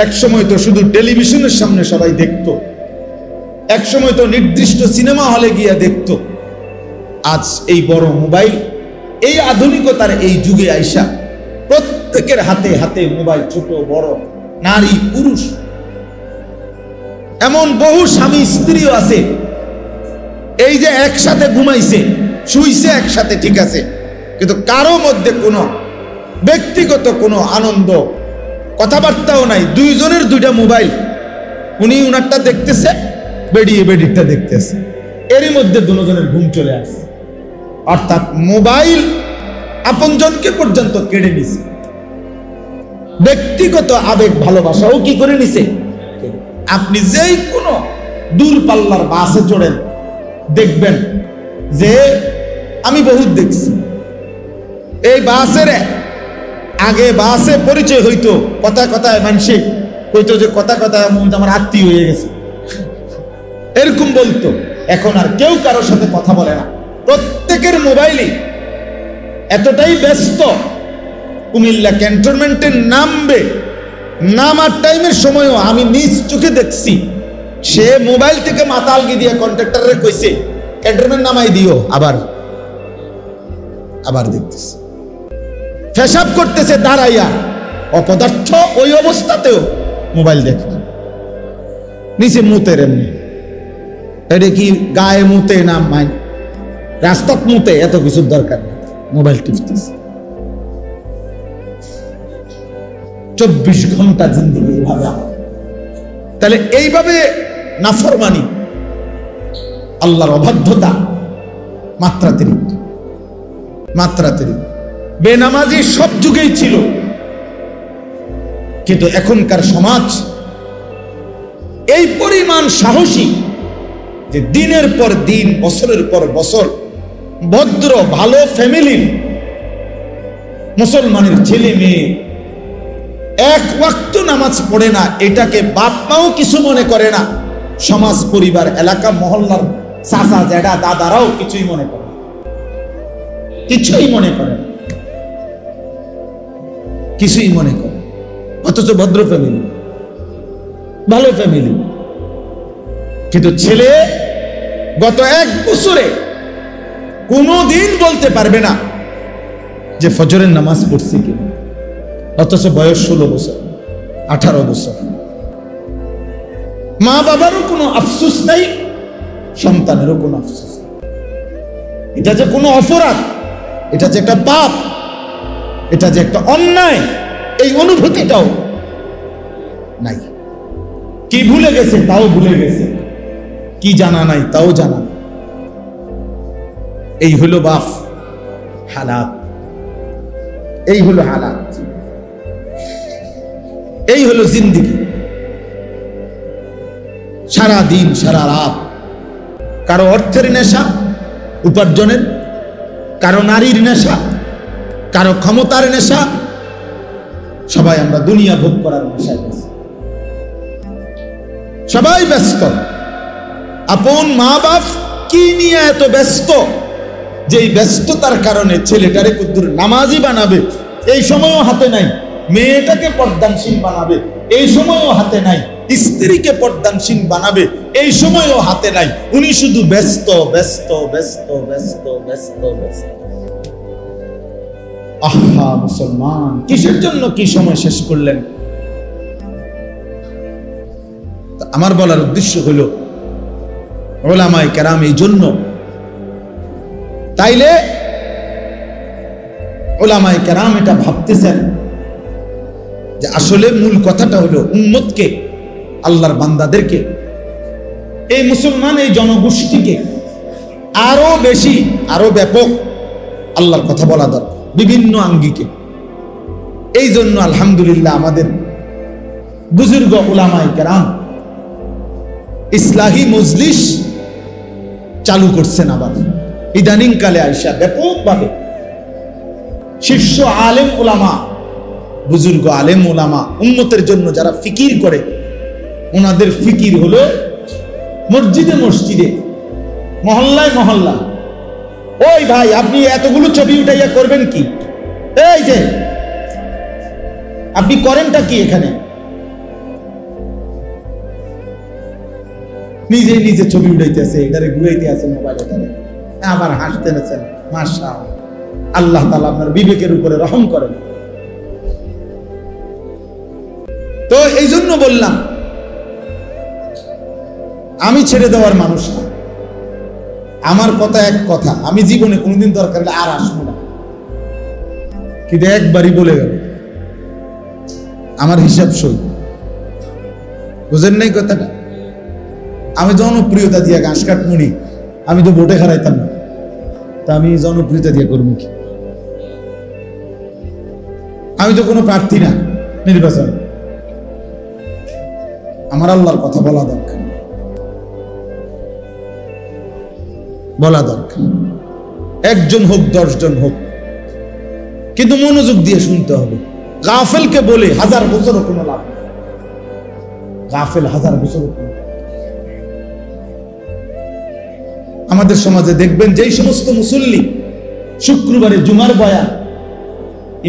এক সময় তো শুধু টেলিভিশনের সামনে সবাই দেখতো, এক সময় তো নির্দিষ্ট সিনেমা হলে গিয়ে দেখতো। আজ এই বড় মোবাইল, এই আধুনিকতার এই যুগে আইসা প্রত্যেকের হাতে হাতে মোবাইল, ছোট বড়, নারী পুরুষ, এমন বহু স্বামী স্ত্রীও আছে এই যে একসাথে ঘুমাইছে, শুইছে একসাথে, ঠিক আছে, কিন্তু কারো মধ্যে কোনো ব্যক্তিগত কোনো আনন্দ, কথাবার্তাও নাই। দুইজনের দুইটা মোবাইল, উনি উনারটা দেখতেছে, বেডিয়ে বেডিরটা দেখতেছে, এরই মধ্যে দুজনের ঘুম চলে আসে। অর্থাৎ মোবাইল আপনজনকে পর্যন্ত কেড়ে নিছে, ব্যক্তিগত আবেগ ভালোবাসাও কি করে নিছে। আপনি যেই কোনো দূরপাল্লার বাসে চড়েন, দেখবেন যে, আমি বহুত দেখছি, এই বাসের আগে বাসে পরিচয় হইতো, কথায় কথায় মানুষে কইতো যে কথা কথায় আমার আত্মীয় হয়ে গেছে, এরকম বলতো। এখন আর কেউ কারোর সাথে কথা বলে না, প্রত্যেকের মোবাইলে এতটাই ব্যস্ত। কুমিল্লা ক্যান্টনমেন্টে নামার টাইমের সময়ও আমি নিজ চোখে দেখছি, সে মোবাইল থেকে মাতালগি দিয়ে কন্ট্রাক্টরে কইছে ক্যান্টনমেন্ট নামাই দিও, আবার দেখতেছে, পেশাব করতেছে দাঁড়াইয়া, অপদার্থ ওই অবস্থাতেও মোবাইল দেখে, নিচে মুতের এমনি, এটা কি গায়ে মুতে না মাইন রাস্তাত মুতে, এত কিছুর দরকার নেই, মোবাইল টিপতেছে। 24 ঘন্টা জিন্দেগি এইভাবে। তাহলে এইভাবে নাফরমানি, আল্লাহর অবাধ্যতা মাত্রাতিরিক্ত। বেনামাজি সব যুগেই ছিল, কিন্তু এখনকার সমাজ এই পরিমাণ সাহসী যে দিনের পর দিন, বছরের পর বছর ভদ্র ভালো ফ্যামিলির মুসলমানের ছেলে মেয়ে এক ওয়াক্ত নামাজ পড়ে না, এটাকে বাপ মাও কিছু মনে করে না, সমাজ পরিবার এলাকা মহল্লার চাচা জ্যাঠা দাদারাও কিছুই মনে করে না, কিছুই মনে করে। অথচ ভদ্র ফ্যামিলি, ভালো ফ্যামিলি, কিন্তু ছেলে গত 1 বছরে কোনোদিন বলতে পারবে না যে ফজরের নামাজ পড়ছি কি, অথচ বয়স 16 বছর 18 বছর। মা বাবারও কোনো আফসোস নাই, সন্তানেরও কোনো আফসোস নাই। এটা যে কোনো অপরাধ, এটা যে একটা পাপ, এটা যে একটা অন্যায়, এই অনুভূতিটাও নাই। কি ভুলে গেছে তাও ভুলে গেছে, কি জানা নাই তাও জানা নাই। এই হলো বাপ হালাত, এই হলো হালাত, এই হলো জিন্দেগি। সারা দিন সারা রাত কারো অর্থের নেশা উপার্জনের, কারো নারীর নেশা, কারো ক্ষমতার নেশা, সবাই আমরা দুনিয়া ভোগ করার নেশায় ব্যস্ত, সবাই ব্যস্ত। আপন মা বাপ কি নিয়ে এত ব্যস্ত যে এই ব্যস্ততার কারণে ছেলেটারে কুদ্দুর নামাজি বানাবে এই সময়ও হাতে নাই, মেয়েটাকে পর্দানশীল বানাবে এই সময়ও হাতে নাই, স্ত্রীকে পর্দানশীল বানাবে এই সময়ও হাতে নাই। উনি শুধু ব্যস্ত ব্যস্ত ব্যস্ত ব্যস্ত ব্যস্ত ব্যস্ত। আহা মুসলমান, কিসের জন্য কি সময় শেষ করলেন? আমার বলার উদ্দেশ্য হলো উলামায়ে কেরাম এই জন্য, তাইলে উলামায়ে কেরাম এটা ভাবতেছেন যে আসলে মূল কথাটা হলো উম্মতকে, আল্লাহর বান্দাদেরকে, এই মুসলমান এই জনগোষ্ঠীকে আরো বেশি আরো ব্যাপক আল্লাহর কথা বলা দরকার বিভিন্ন আঙ্গিকে। এই জন্য আলহামদুলিল্লাহ আমাদের বুজুর্গ উলামায়ে কেরাম ইসলাহি মজলিস চালু করছেন আবার ইদানিং কালে আইসা ব্যাপকভাবে। শীর্ষ আলেম উলামা, বুজুর্গ আলেম উলামা উম্মতের জন্য যারা ফিকির করে, ওনাদের ফিকির হলো মসজিদে মসজিদে, মহল্লায় মহল্লায়। ওই ভাই আপনি এতগুলো ছবি উঠাইয়া করবেন কি? এই যে আপনি করেনটা কি এখানে? নিজে নিজে ছবি উঠাইতেছে, এটারে ঘুরাইতে আছে মোবাইলে, আবার হাসতে আছেন। মাশাআল্লাহ, আল্লাহ তাআলা আপনার বিবেকের উপরে রহম করেন। তো এই জন্য বললাম, আমি ছেড়ে দেওয়ার মানুষ না। আমার কথা এক কথা, আমি জীবনে কোনোদিন দরকার হলে আর আসবো না, কিন্তু একবারই বলে গেল আমার হিসাব সই। বুঝেন নাই কথাটা? আমি জনপ্রিয়তা দিয়ে ঘাস কাটমুনি, আমি তো ভোটে হারাইতাম না, তা আমি জনপ্রিয়তা দিয়ে করবো কি? আমি তো কোনো প্রার্থী না নির্বাচন। আমার আল্লাহর কথা বলা দরকার, বলা দরকার। একজন হোক 10 জন হোক, কিন্তু মনোযোগ দিয়ে শুনতে হবে। গাফেলকে বলে 1000 বছরও কোনো লাভ নেই। গাফেল 1000 বছরও কোনো। আমাদের সমাজে দেখবেন যেই সমস্ত মুসল্লি শুক্রবারে জুমার বয়ান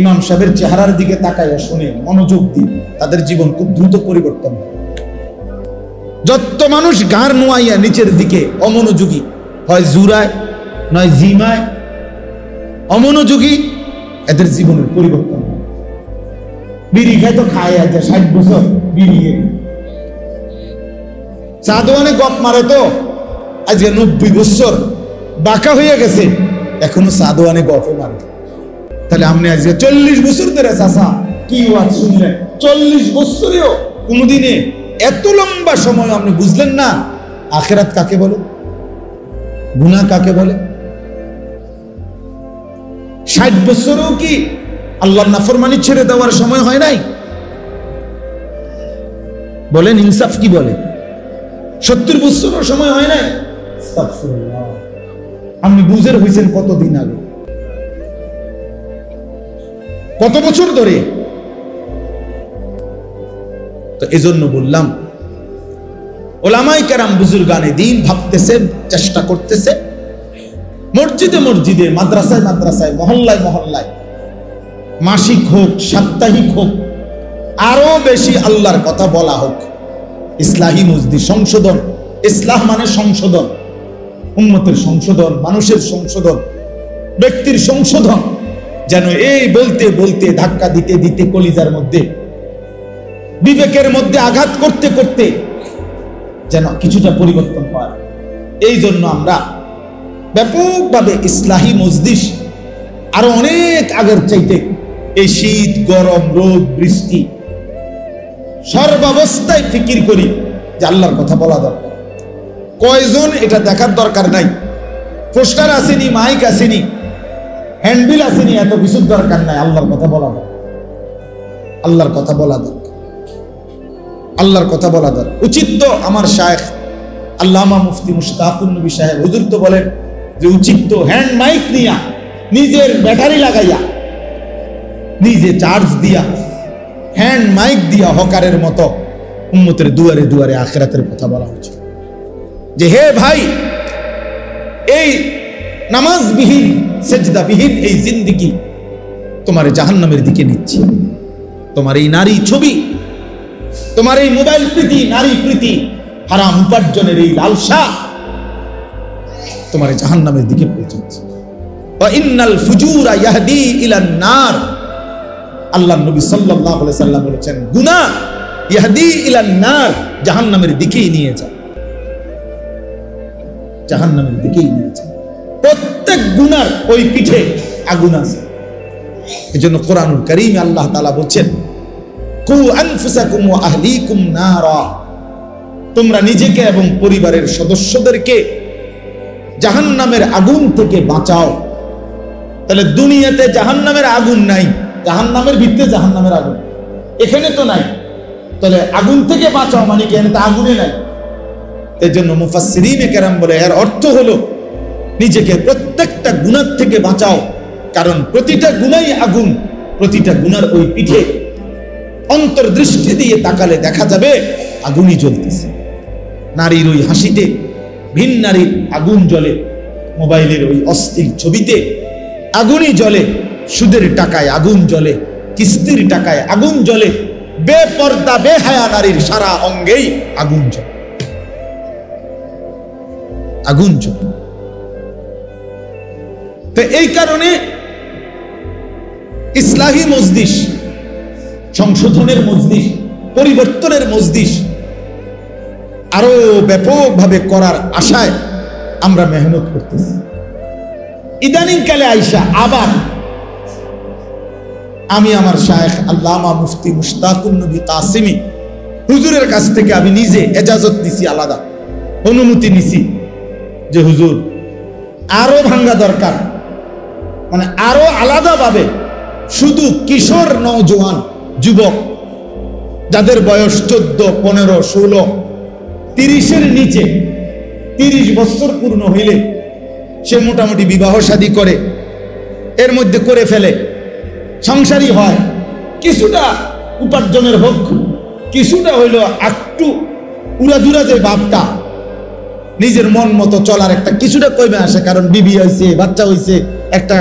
ইমাম সাহেবের চেহারার দিকে তাকাইয়া শুনে মনোযোগ দিয়ে, তাদের জীবন খুব দ্রুত পরিবর্তন হয়। যত মানুষ গাড় নোয়াইয়া নিচের দিকে অমনোযোগী, হয় জুরায় নয় জিমায় অমনোযোগী, এদের জীবনের পরিবর্তন হয়। বিড়ি খায় তো খায় আছে 60 বছর বিড়ি, চা দোকানে গপ মারে তো আজকে 90 বছর বাঁকা হয়ে গেছে, এখনো চা দোকানে গপে মারে। তাহলে আপনি আজকে 40 বছর ধরে চাচা কি ওয়াজ শুনলেন, 40 বছরেও কোনদিনে এত লম্বা সময় আপনি বুঝলেন না আখিরাত কাকে বলে, গুনাহ কাকে বলে। 60 বছরেও কি আল্লাহর নাফরমানি ছেড়ে দেওয়ার সময় হয় নাই? বলেন ইনসাফ কি বলে? 70 বছরের সময় হয় নাই? আস্তাগফিরুল্লাহ। আপনি বুঝের হইছেন কতদিন আগে, কত বছর ধরে? তো এজন্য বললাম, ওলামায়ে কেরাম বুজুর্গানে দ্বীন ভাবতেছে, চেষ্টা করতেছে, মসজিদে মসজিদে, মাদ্রাসায় মাদ্রাসায়, মহল্লায় মহল্লায়, মাসিক হোক সাপ্তাহিক হোক, আরো বেশি আল্লাহর কথা বলা হোক। ইসলাহি মজদি সংশোধন, ইসলাহ মানে সংশোধন, উম্মতের সংশোধন, মানুষের সংশোধন, ব্যক্তির সংশোধন, যেন এই বলতে বলতে ধাক্কা দিতে দিতে কলিজার মধ্যে, বিবেকের মধ্যে আঘাত করতে করতে যেন কিছুটা পরিবর্তন হয়। এই জন্য আমরা ব্যাপকভাবে ইসলাহি মজলিস আরো অনেক আগের চাইতে এই শীত গরম রোদ বৃষ্টি সর্বাবস্থায় ফিকির করি যে আল্লাহর কথা বলা দরকার। কয়জন এটা দেখার দরকার নাই, পোস্টার আসেনি, মাইক আসেনি, হ্যান্ডবিল আসেনি, এত কিছুর দরকার নাই। আল্লাহর কথা বলা দরকার, আল্লাহর কথা বলা দরকার, আল্লাহর কথা বলা দরকার। উচিত তো আমার শায়েখ আল্লামা মুফতি মুশতাকুন নবী সাহেব হুজুর তো বলেন যে উচিত তো হ্যান্ড মাইক নিয়া, নিজের ব্যাটারি লাগাইয়া, নিজে চার্জ দিয়া, হ্যান্ড মাইক দিয়া হকারের মতো উম্মতের দুয়ারে দুয়ারে আখিরাতের কথা বলা হচ্ছে যে হে ভাই, এই নামাজবিহীন সেজদাবিহীন এই জিন্দেগি তোমার জাহান্নামের দিকে নিচ্ছে। তোমার এই নারী ছবি, তোমার এই মোবাইল প্রীতি, নারী প্রীতি, হারাম উপার্জনের এই লালসা তোমার জাহান্নামের দিকে পৌঁছাচ্ছে। ওয়া ইন্নাল ফুজুরা ইয়াহদি ইলান নার, আল্লাহর নবী সাল্লাল্লাহু আলাইহি সাল্লাম বলেছেন গুনাহ ইয়াহদি ইলান নার, জাহান্নামের দিকেই নিয়ে যায়, জাহান্নামের দিকেই নিয়ে যায়। প্রত্যেক গুনার ওই পিঠে আগুন আছে। এজন্য কোরআনুল কারীমে আল্লাহ তাআলা বলেন কু আনফুসাকুম ওয়া আহলিকুম নারা, তোমরা নিজেকে এবং পরিবারের সদস্যদেরকে জাহান্নামের আগুন থেকে বাঁচাও। তাহলে দুনিয়াতে জাহান্নামের আগুন নাই, জাহান্নামের ভিতরে জাহান্নামের আগুন এখানে তো নাই, তাহলে আগুন থেকে বাঁচাও মানে কি? এখানে তো আগুনে নাই। এর জন্য মুফাসসিরিনে কেরাম বলে এর অর্থ হলো নিজেকে প্রত্যেকটা গুনাহ থেকে বাঁচাও, কারণ প্রতিটা গুনাই আগুন, প্রতিটা গুনার ওই পিঠে অন্তর্দৃষ্টি দিয়ে তাকালে দেখা যাবে আগুনই জ্বলতেছে। নারীর ওই হাসিতে ভিন নারীর আগুন জ্বলে, মোবাইলের ওই অস্থির ছবিতে আগুনই জ্বলে, সুদের টাকায় আগুন জ্বলে, কিস্তির টাকায় আগুন জ্বলে, বেপর্দা বেহায়া নারীর সারা অঙ্গেই আগুন জ্বলে। আগুন জ্বলে। তো এই কারণে ইসলাহি মজলিস, সংশোধনের মজলিস, পরিবর্তনের মজলিস আরো ব্যাপকভাবে করার আশায় আমরা মেহনত করতেছি। ইদানিং কালে আইসা আবার আমি আমার শায়েখ আল্লামা মুফতি মুশতাকুন নবী কাসিমি হুজুরের কাছ থেকে আমি নিজে এজাজত নিছি, আলাদা অনুমতি নিছি যে হুজুর আরো ভাঙ্গা দরকার, মানে আরো আলাদাভাবে শুধু কিশোর নওজোয়ান যুবক যাদের বয়স 14, 15, 16, 30-এর নিচে, 30 বছর পূর্ণ হইলে সে মোটামুটি বিবাহ শাদী করে, এর মধ্যে করে ফেলে, সংসারী হয়, কিছুটা উপার্জনের হোক, কিছুটা হইল একটু উড়াধুরা যে বাপটা নিজের মন মতো চলার একটা কিছুটা কমে আসে, কারণ বিবি হয়েছে, বাচ্চা হয়েছে, একটা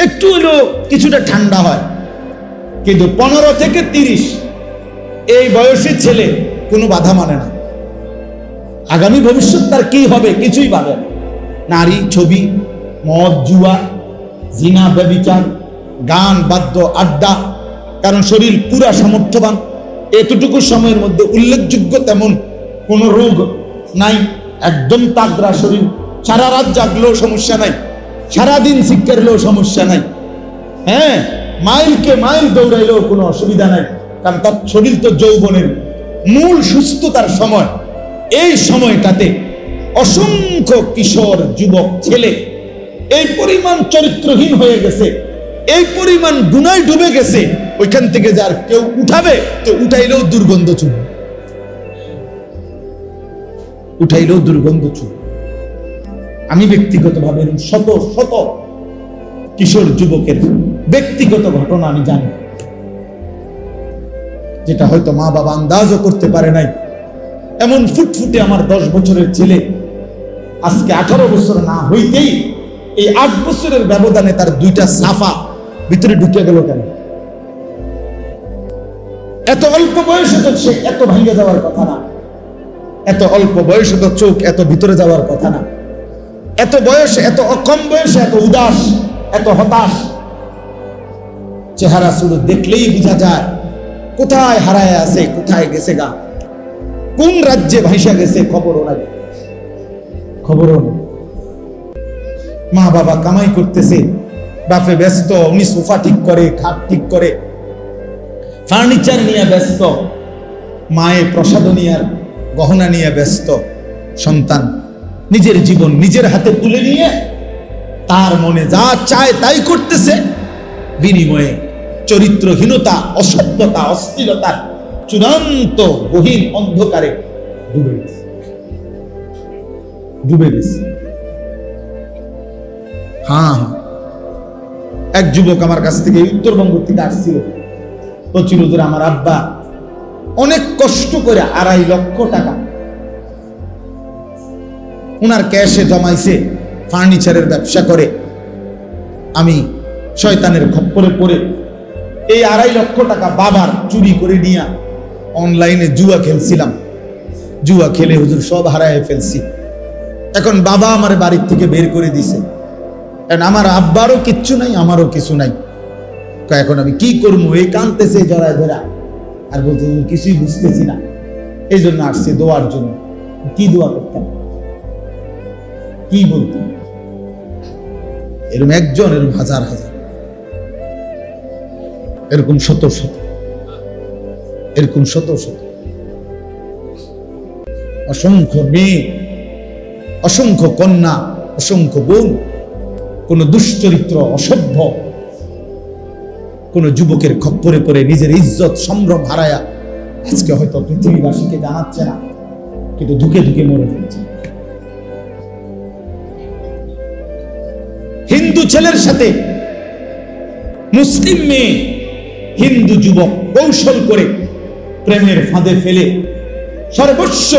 একটু হইলো কিছুটা ঠান্ডা হয়। কিন্তু 15 থেকে 30 এই বয়সী ছেলে কোনো বাধা মানে না। আগামী ভবিষ্যৎ তার কি হবে কিছুই ভাবে না। নারী, ছবি, মদ, জুয়া, জিনা, ব্যভিচার, গান, বাদ্য, আড্ডা, কারণ শরীর পুরা সামর্থ্যবান, এতটুকু সময়ের মধ্যে উল্লেখযোগ্য তেমন কোনো রোগ নাই, একদম তাগড়া শরীর, সারা রাত জাগলেও সমস্যা নাই, সারাদিন শিক্ষারলেও সমস্যা নাই, হ্যাঁ মাইলকে মাইল দৌড়াইলেও কোনো অসুবিধা নাই, কারণ তার শরীর তো যৌবনের মূল সুস্থতার সময়। এই সময়টাতে অসংখ্য কিশোর যুবক ছেলে এই পরিমাণ চরিত্রহীন হয়ে গেছে, এই পরিমাণ গুনায় ডুবে গেছে, ওইখান থেকে যার কেউ উঠাবে তো উঠাইলেও দুর্গন্ধ চুবে, উঠাইলেও দুর্গন্ধ চুবে। আমি ব্যক্তিগতভাবে শত শত কিশোর যুবকের ব্যক্তিগত ঘটনা আমি জানি, যেটা হয়তো মা বাবা আন্দাজও করতে পারে নাই। এমন ফুটফুটে আমার 10 বছরের ছেলে আজকে 18 বছর না হইতেই এই 8 বছরের ব্যবধানে তার 2টা সাফা ভিতরে ঢুকে গেল কেন? এত অল্প বয়সে তো সে এত ভাঙে যাওয়ার কথা না, এত অল্প বয়সে তো চোখ এত ভিতরে যাওয়ার কথা না, এত বয়সে, এত কম বয়সে এত উদাস, এত হতাশ। চেহারা শুধু দেখলেই বোঝা যায় কোথায় হারায় আছে, কোথায় গেছে গা, কোন রাজ্যে ভাইসা গেছে খবরও নাই, খবরও নেই। মা বাবা কামাই করতেছে, বাপে ব্যস্ত, উনি সোফা ঠিক করে, খাট ঠিক করে, ফার্নিচার নিয়ে ব্যস্ত, মায়ে প্রসাদনী আর গহনা নিয়ে ব্যস্ত, সন্তান নিজের জীবন নিজের হাতে তুলে নিয়ে তার মনে যা চায় তাই করতেছে, বিনিময়ে চরিত্রহীনতা, অসভ্যতা, অস্থিরতার চূড়ান্ত গহীন অন্ধকারে ডুবে গেছে, ডুবে গেছে। হ্যাঁ, এক যুবক আমার কাছ থেকে উত্তরবঙ্গ থেকে আসছিল, বলছিল যে আমার আব্বা অনেক কষ্ট করে 2.5 লক্ষ টাকা উনার ক্যাশে জমাইছে, ফার্নিচারের ব্যবসা করে। আমি শয়তানের খপ্পরে পড়ে এই 2.5 লক্ষ টাকা বাবার চুরি করে নিয়ে অনলাইনে জুয়া খেলছিলাম, জুয়া খেলে হুজুর সব হারায় ফেলছি। এখন বাবা আমার বাড়ির থেকে বের করে দিছে, কারণ আমার আব্বারও কিচ্ছু নাই, আমারও কিছু নাই। এখন আমি কি করবো? এই কাঁদতেছে জড়ায় ধরা, আর বলতে কিছুই বুঝতেছি না, এই জন্য আসছে দোয়ার জন্য। কি দোয়া করতাম, কি বলতাম? এরকম একজন, এরকম হাজার হাজার, এরকম শত শত, এরকম শত শত, অসংখ্য মেয়ে, অসংখ্য কন্যা, অসংখ্য বোন, কোন দুশ্চরিত্র, অসভ্য কোন যুবকের খপ্পরে পড়ে নিজের ইজ্জত সম্ভ্রম হারায়া আজকে হয়তো পৃথিবীবাসীকে জানাচ্ছে না, কিন্তু ধুকে ধুকে মরে যাচ্ছে। হিন্দু ছেলের সাথে মুসলিম মেয়ে, হিন্দু যুবক কৌশল করে প্রেমের ফাঁদে ফেলে সর্বস্ব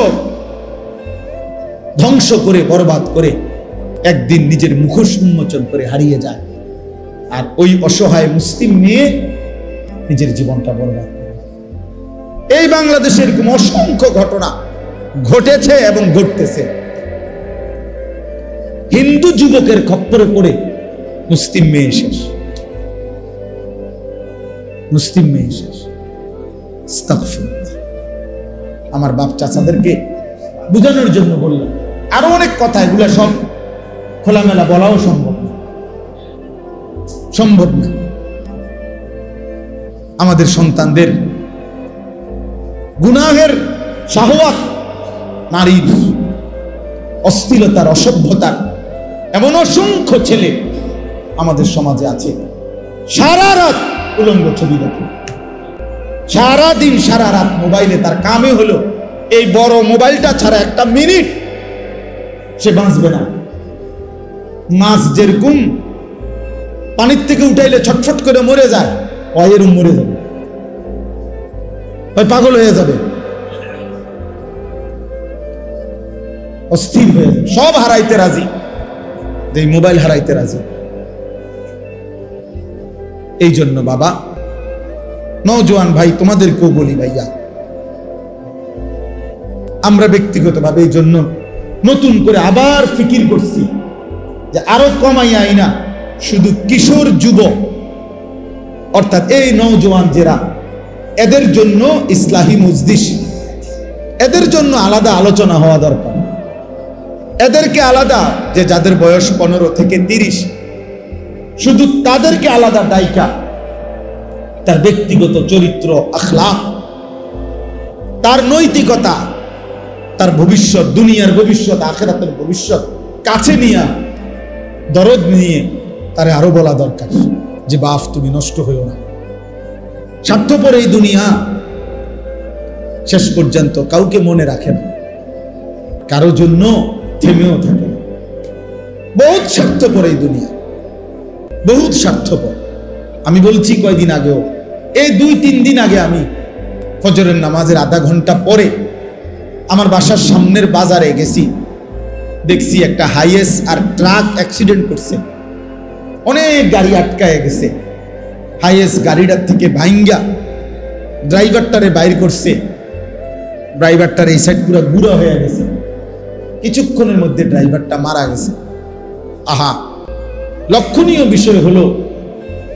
ধ্বংস করে, বরবাদ করে একদিন নিজের মুখোশ উন্মোচন করে হারিয়ে যায়। আর ওই অসহায় মুসলিম মেয়ে নিজের জীবনটা বরবাদ করে। এই বাংলাদেশের এরকম অসংখ্য ঘটনা ঘটেছে এবং ঘটতেছে। হিন্দু যুবকের খপ্পরে পড়ে মুসলিম মেয়ে শেষ, মুসলিম মেয়ে শেষ। আস্তাগফিরুল্লাহ। আমার বাপ চাচাদেরকে বুঝানোর জন্য বললাম। আরো অনেক কথা, এগুলা সব খোলামেলা বলাও সম্ভব না, সম্ভব না। আমাদের সন্তানদের গুনাহের শাহওয়াত, নারীর অশ্লীলতার, অসভ্যতার এমন অসংখ্য ছেলে আমাদের সমাজে আছে, সারা রাত উলঙ্গ ছবি দেখে, সারা দিন সারা রাত মোবাইলে। তার কামে হলো এই বড় মোবাইলটা ছাড়া একটা মিনিট সে বাঁচবে না। মাছ যেরকম পানির থেকে উঠাইলে ছটফট করে মরে যায়, এরকম মরে যাবে, পাগল হয়ে যাবে, অস্থির হয়ে যাবে, সব হারাইতে রাজি, যে মোবাইল হারাইতে রাজি। এই জন্য বাবা, নওজোয়ান ভাই, তোমাদেরকেও বলি ভাইয়া, আমরা ব্যক্তিগতভাবে এই জন্য নতুন করে আবার ফিকির করছি যে আরো কমাই আইনা শুধু কিশোর যুবক, অর্থাৎ এই নওজোয়ান যারা, এদের জন্য ইসলাহি মজলিস, এদের জন্য আলাদা আলোচনা হওয়া দরকার। এদেরকে আলাদা, যে যাদের বয়স 15 থেকে 30, শুধু তাদেরকে আলাদা দায়িকা, তার ব্যক্তিগত চরিত্র, আখলাক, তার নৈতিকতা, তার ভবিষ্যৎ, দুনিয়ার ভবিষ্যৎ, আখিরাতের ভবিষ্যৎ কাছে নিয়ে, দরদ নিয়ে তারে আরো বলা দরকার যে বাপ তুমি নষ্ট হইও না। স্বার্থপর এই দুনিয়া শেষ পর্যন্ত কাউকে মনে রাখে না, কারো জন্য থেমেও থাকে না। বহুত স্বার্থপর এই দুনিয়া, বহুত স্বার্থপর। আমি বলছি কয়দিন আগেও, এই 2-3 দিন আগে আমি ফজরের নামাজের আধা ঘন্টা পরে আমার বাসার সামনের বাজারে গেছি, দেখছি একটা হাইয়েস আর ট্রাক অ্যাক্সিডেন্ট করছে, অনেক গাড়ি আটকায় গেছে। হাইয়েস গাড়িটার থেকে ভাইঙ্গা ড্রাইভারটারে বাইর করছে, ড্রাইভারটার এই সাইড পুরো গুঁড়া হয়ে গেছে, কিছুক্ষণের মধ্যে ড্রাইভারটা মারা গেছে। আহা, লক্ষণীয় বিষয় হলো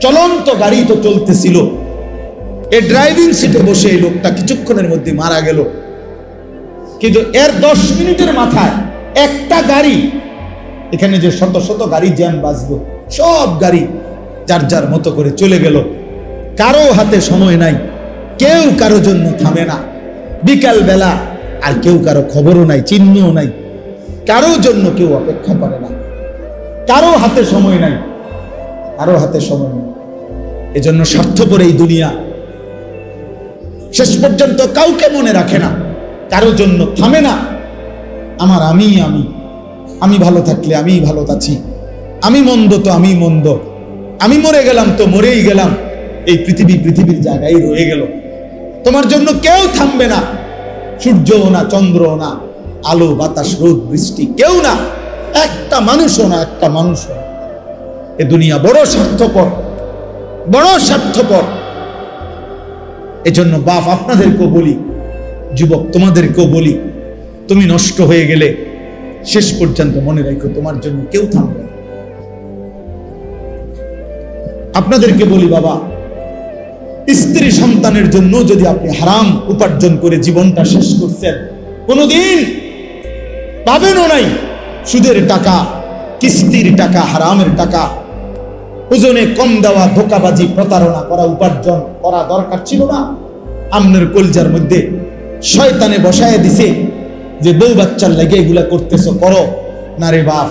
চলন্ত গাড়ি তো চলতেছিল, এই ড্রাইভিং সিটে বসে এই লোকটা কিছুক্ষণের মধ্যে মারা গেল। কিন্তু এর 10 মিনিটের মাথায় একটা গাড়ি, এখানে যে শত শত গাড়ি জ্যাম বাজলো, সব গাড়ি যার যার মতো করে চলে গেল। কারো হাতে সময় নাই, কেউ কারো জন্য থামে না। বিকাল বেলা আর কেউ কারো খবরও নাই, চিহ্নও নাই, কারো জন্য কেউ অপেক্ষা করে না, কারো হাতে সময় নাই, কারো হাতে সময় নেই। এজন্য স্বার্থপর এই দুনিয়া শেষ পর্যন্ত কাউকে মনে রাখে না, কারো জন্য থামে না। আমার আমি আমি আমি ভালো থাকলে আমি ভালো আছি, আমি মন্দ তো আমি মন্দ, আমি মরে গেলাম তো মরেই গেলাম, এই পৃথিবীর জায়গায় রয়ে গেল। তোমার জন্য কেউ থামবে না, সূর্যও না, চন্দ্রও না, আলো বাতাস রোদ বৃষ্টি কেউ না, একটা মানুষও না, একটা মানুষও না। এ দুনিয়া বড় স্বার্থপর, বড় স্বার্থপর। এজন্য বাপ আপনাদেরকেও বলি, যুবক তোমাদেরকেও বলি, তুমি নষ্ট হয়ে গেলে শেষ পর্যন্ত মনে রাখো তোমার জন্য কেউ থামবে না। আপনাদেরকে বলি বাবা, স্ত্রী সন্তানের জন্য যদি আপনি হারাম উপার্জন করে জীবনটা শেষ করছেন, কোনোদিন পাবেনও নাই। সুদের টাকা, কিস্তির টাকা, হারামের টাকা, ওজনে কম দেওয়া, ধোকাবাজি, প্রতারণা করা উপার্জন করা দরকার ছিল না। আমনের কলজার মধ্যে শয়তানে বসায় দিছে যে বউ বাচ্চার লাগে এগুলা করতেছো, করো না রে বাপ,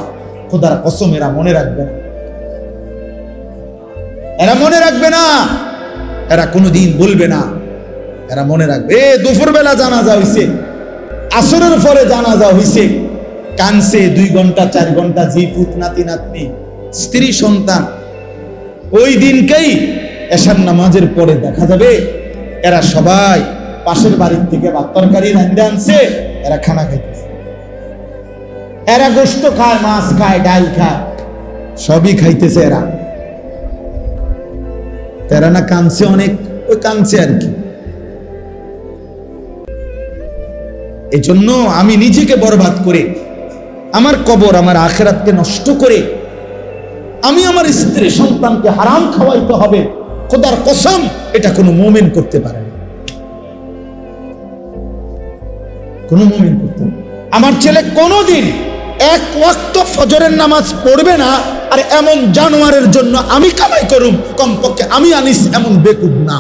খোদার কসম এরা মনে রাখবে না, এরা মনে রাখবে না, এরা কোনোদিন বলবে না, এরা মনে রাখবে। দুপুর বেলা জানাজা হইছে, আসরের পরে জানাজা হইছে, কানছে 2 ঘন্টা 4 ঘন্টা, জি পুত, নাতি নাতনি, স্ত্রী সন্তান। ওই দিনকেই এশার নামাজের পরে দেখা যাবে এরা সবাই পাশের বাড়ির থেকে ভাত তরকারি রাঁধে আনছে, এরা খানা খাইতেছে, এরা গোশত খায়, মাছ খায়, ডাল খায়, সবই খাইতেছে এরা। এরা না কানছে অনেক, ওই কানছে আর কি। এজন্য আমি নিজেকে বরবাদ করে আমার কবর, আমার আখিরাতকে নষ্ট করে আমি আমার স্ত্রী সন্তানকে হারাম খাওয়াইতে হবে, খোদার কসম এটা কোনো মুমিন করতে পারে না। কোনো মুমিন করতে পারে না। আমার ছেলে কোনোদিন এক ওয়াক্ত ফজরের নামাজ পড়বে না, আর এমন জানোয়ারের জন্য আমি কামাই করুম, কমপক্ষে আমি আনিস এমন বেকুব না।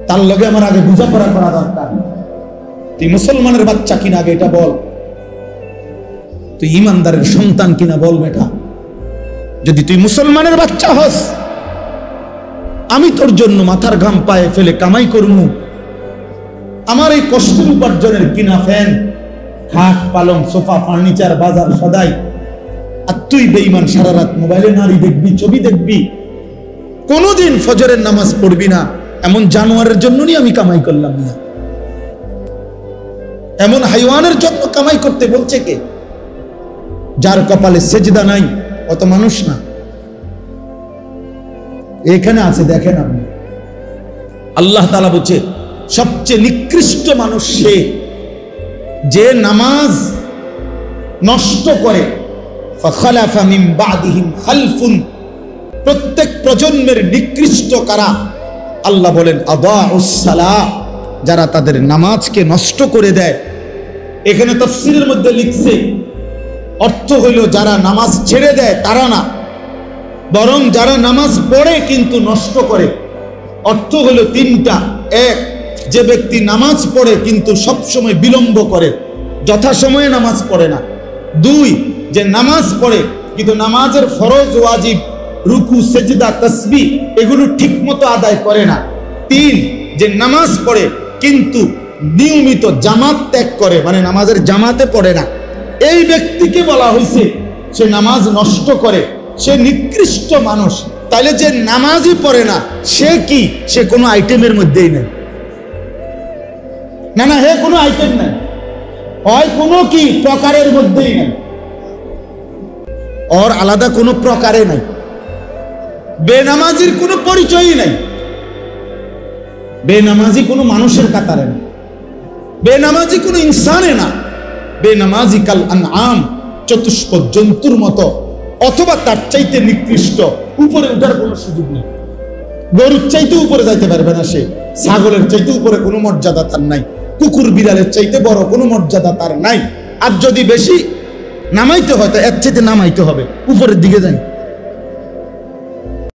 তার লগে আমার আগে বোঝাপড়া করা দরকার। তুই মুসলমানের বাচ্চা কিনা আগে এটা বল, তুই ইমানদারের সন্তান কিনা বল বেটা। যদি তুই মুসলমানের বাচ্চা হস, আমি তোর জন্য মাথার ঘাম পায়ে ফেলে কামাই করমু, আমার এই কষ্টের উপার্জনের কিনা ফ্যান, খাট, পালং, সোফা, ফার্নিচার, বাজার সদাই, আর তুই বেঈমান সারা রাত মোবাইলে নারী দেখবি, ছবি দেখবি, কোনোদিন ফজরের নামাজ পড়বি না, এমন জানোয়ারের জন্যই আমি কামাই করলাম না। এমন হাইওয়ানের জন্য কামাই করতে বলছে কে? যার কপালে সেজদা নাই, অত মানুষ না। এখানে আছে, দেখেন আপনি। আল্লাহ তাআলা বলছে সবচেয়ে নিকৃষ্ট মানুষ সে যে নামাজ নষ্ট করে। ফাখালাফা মিন বাদিহিম খালফুন, প্রত্যেক প্রজন্মের নিকৃষ্ট কারা? আল্লাহ বলেন আদাউস সালাহ, যারা তাদের নামাজকে নষ্ট করে দেয়। এখানে তাফসীরের মধ্যে লিখছে অর্থ হইল যারা নামাজ ছেড়ে দেয় তারা না, বরং যারা নামাজ পড়ে কিন্তু নষ্ট করে। অর্থ হইল তিনটা: এক, যে ব্যক্তি নামাজ পড়ে কিন্তু সবসময় বিলম্ব করে, যথাসময়ে নামাজ পড়ে না। দুই, যে নামাজ পড়ে কিন্তু নামাজের ফরজ, ওয়াজিব, রুকু, সেজদা, তাসবিহ এগুলো ঠিক মতো আদায় করে না। তিন, যে নামাজ পড়ে কিন্তু নিয়মিত জামাত ত্যাগ করে, মানে নামাজের জামাতে পড়ে না। এই ব্যক্তিকে বলা হয়েছে সে নামাজ নষ্ট করে, সে নিকৃষ্ট মানুষ। তাইলে যে নামাজই পড়ে না সে কি? সে কোনো আইটেমের মধ্যেই নেই। না, হে কোনো আইটেম নাই, হয় কোনো কি প্রকারের মধ্যেই নাই, ওর আলাদা কোনো প্রকারে নাই। বেনামাজির কোনো পরিচয়ই নাই, বেনামাজি কোনো মানুষের কাতারে না, বেনামাজি কোনো ইনসানে না। বেনামাজি কাল আনআম, চতুষ্পদ জন্তুর মতো, অথবা তার চাইতে নিকৃষ্ট। উপরে উঠার কোনো সুযোগ নেই। গরুর চাইতে উপরে যাইতে পারবে না সে, ছাগলের চাইতে উপরে কোনো মর্যাদা তার নাই, কুকুর বিড়ালের চাইতে বড় কোনো মর্যাদা তার নাই। আর যদি বেশি নামাইতে হয় তো এর চাইতে নামাইতে হবে, উপরের দিকে যাই।